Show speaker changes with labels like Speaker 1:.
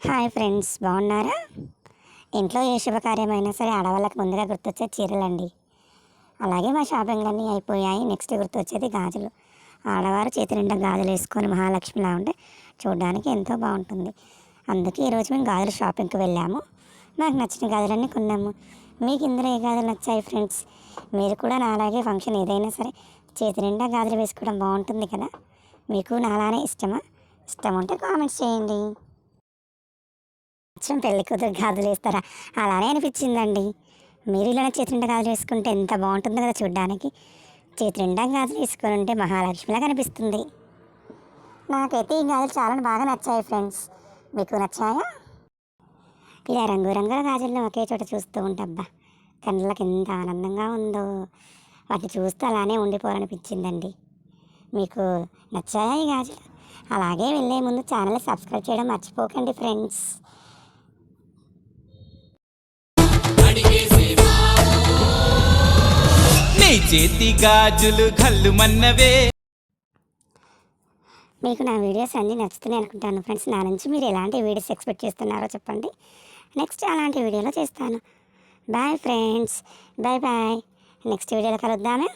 Speaker 1: Hi friends, బాగున్నారా? ఇంట్లో ఏ శుభకార్యమైనా సరే ఆడవాళ్ళకి ముందుగా గుర్తొచ్చే చీరలండి. అలాగే మా షాపింగ్లన్నీ అయిపోయాయి. నెక్స్ట్ గుర్తొచ్చేది గాజులు. ఆడవారు చేతి నిండా గాజులు వేసుకొని మహాలక్ష్మిలా ఉంటే చూడడానికి ఎంతో బాగుంటుంది. అందుకే ఈరోజు మేము గాజుల షాపింగ్కి వెళ్ళాము. నాకు నచ్చిన గాజులన్నీ కొన్నాము. మీకు ఇందులో ఏ గాజులు నచ్చాయి ఫ్రెండ్స్? మీరు కూడా నాలాగే ఫంక్షన్ ఏదైనా సరే చేతి నిండా గాజులు వేసుకోవడం బాగుంటుంది కదా. మీకు నాలానే ఇష్టమా? ఇష్టం ఉంటే కామెంట్స్ చేయండి. అచ్చం పెళ్లి కూతురు గాజులు వేస్తారా? అలానే అనిపించిందండి. మీరు ఇలా చేతి నిండా గాజులు వేసుకుంటే ఎంత బాగుంటుందో కదా చూడ్డానికి. చేతి నిండా గాజులు వేసుకొని ఉంటే మహాలక్ష్మిలా కనిపిస్తుంది. నాకైతే ఈ గాజులు చాలా బాగా నచ్చాయి ఫ్రెండ్స్. మీకు నచ్చాయా? ఇలా రంగురంగుల గాజులను ఒకే చోట చూస్తూ ఉంటబ్బా, కళ్ళకి ఎంత ఆనందంగా ఉందో. వాటిని చూస్తూ అలానే ఉండిపోవాలనిపించిందండి. మీకు నచ్చాయా ఈ గాజులు? అలాగే వెళ్ళే ముందు ఛానల్ సబ్స్క్రైబ్ చేయడం మర్చిపోకండి ఫ్రెండ్స్.
Speaker 2: నీ చేతి గాజులు కళ్ళు మన్నవే.
Speaker 1: మీకు నా వీడియోస్ అన్నీ నచ్చుతున్నాయి అనుకుంటాను ఫ్రెండ్స్. నా నుంచి మీరు ఎలాంటి వీడియోస్ ఎక్స్పెక్ట్ చేస్తున్నారో చెప్పండి. నెక్స్ట్ అలాంటి వీడియోలో చేస్తాను. Bye friends, bye bye. Next వీడియోలో కలుద్దామే.